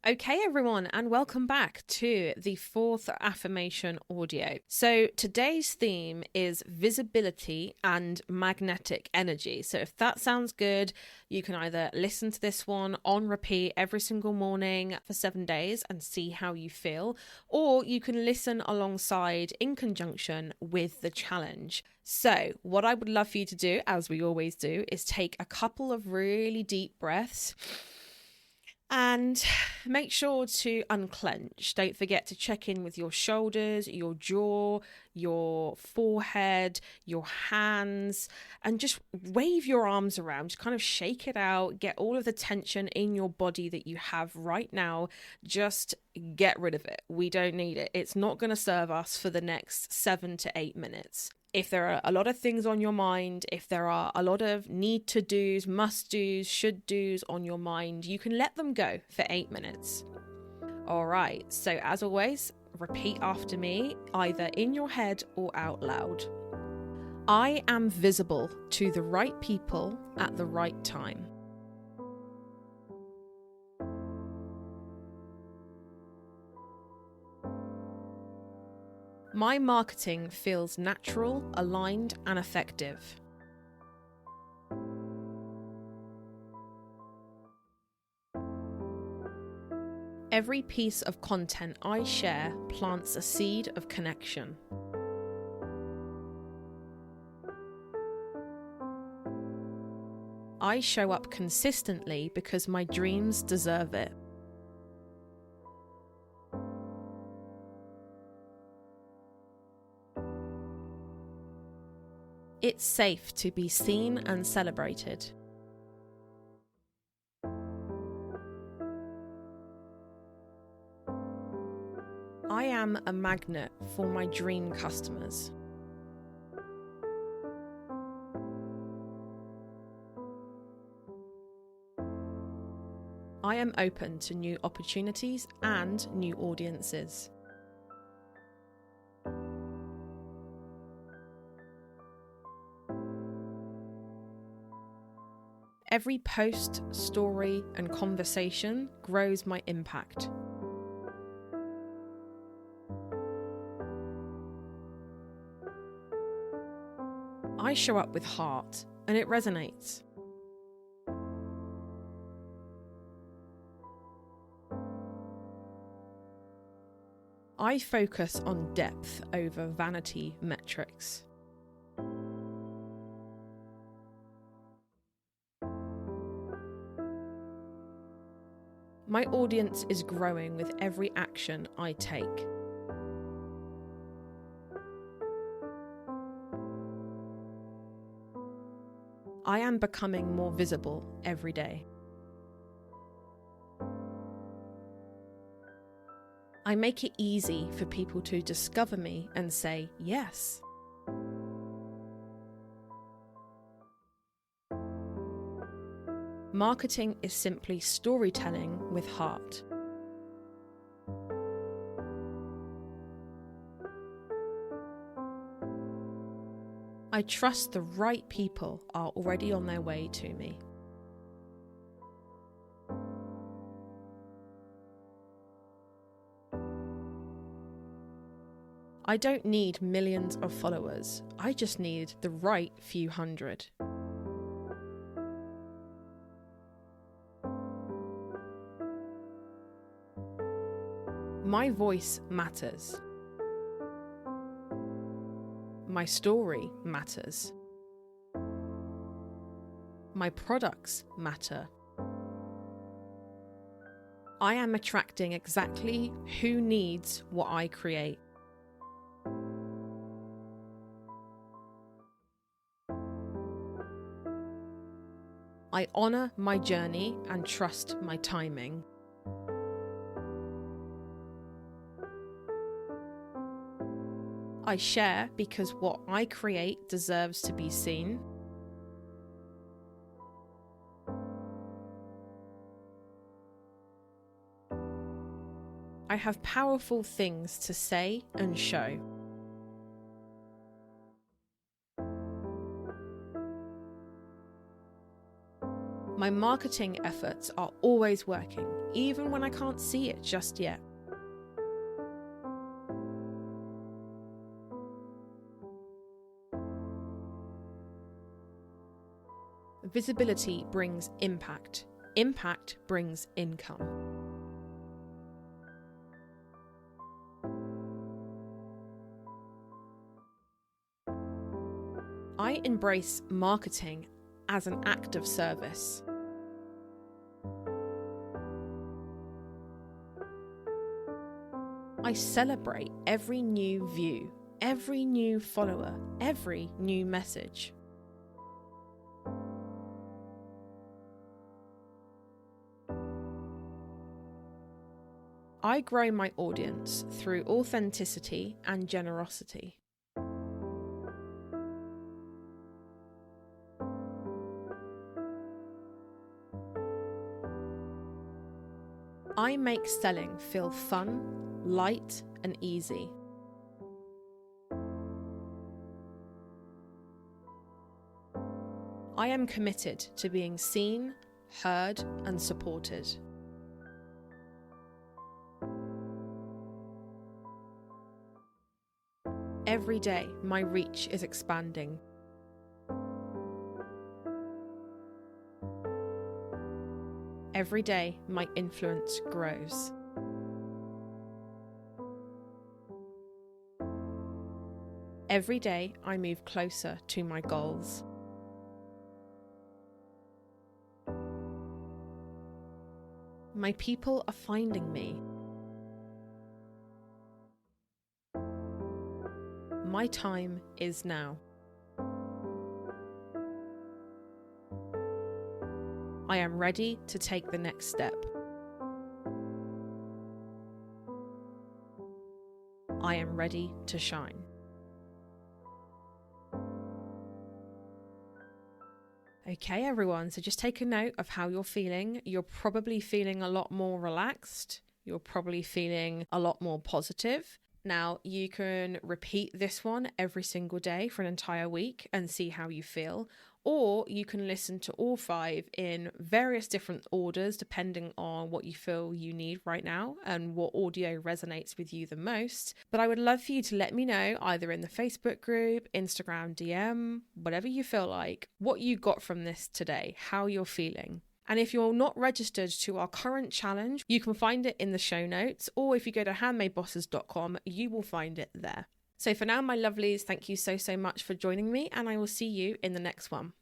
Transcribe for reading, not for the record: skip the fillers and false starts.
Okay, everyone, and welcome back to the fourth affirmation audio. So today's theme is visibility and magnetic energy. So if that sounds good, you can either listen to this one on repeat every single morning for 7 days and see how you feel, or you can listen alongside in conjunction with the challenge. So what I would love for you to do, as we always do, is take a couple of really deep breaths. And make sure to unclench. Don't forget to check in with your shoulders, your jaw, your forehead, your hands, and just wave your arms around. Just kind of shake it out. Get all of the tension in your body that you have right now. Just get rid of it. We don't need it. It's not going to serve us for the next 7 to 8 minutes. If there are a lot of things on your mind, if there are a lot of need to do's, must do's, should do's on your mind, you can let them go for 8 minutes. All right, so as always, repeat after me, either in your head or out loud. I am visible to the right people at the right time. My marketing feels natural, aligned, and effective. Every piece of content I share plants a seed of connection. I show up consistently because my dreams deserve it. It's safe to be seen and celebrated. I am a magnet for my dream customers. I am open to new opportunities and new audiences. Every post, story, and conversation grows my impact. I show up with heart, and it resonates. I focus on depth over vanity metrics. My audience is growing with every action I take. I am becoming more visible every day. I make it easy for people to discover me and say yes. Marketing is simply storytelling with heart. I trust the right people are already on their way to me. I don't need millions of followers. I just need the right few hundred. My voice matters. My story matters. My products matter. I am attracting exactly who needs what I create. I honor my journey and trust my timing. I share because what I create deserves to be seen. I have powerful things to say and show. My marketing efforts are always working, even when I can't see it just yet. Visibility brings impact. Impact brings income. I embrace marketing as an act of service. I celebrate every new view, every new follower, every new message. I grow my audience through authenticity and generosity. I make selling feel fun, light, and easy. I am committed to being seen, heard, and supported. Every day, my reach is expanding. Every day, my influence grows. Every day, I move closer to my goals. My people are finding me. My time is now. I am ready to take the next step. I am ready to shine. Okay, everyone, so just take a note of how you're feeling. You're probably feeling a lot more relaxed. You're probably feeling a lot more positive. Now, you can repeat this one every single day for an entire week and see how you feel. Or you can listen to all 5 in various different orders depending on what you feel you need right now and what audio resonates with you the most. But I would love for you to let me know either in the Facebook group, Instagram DM, whatever you feel like, what you got from this today, how you're feeling. And if you're not registered to our current challenge, you can find it in the show notes, or if you go to handmadebosses.com, you will find it there. So for now, my lovelies, thank you so much for joining me, and I will see you in the next one.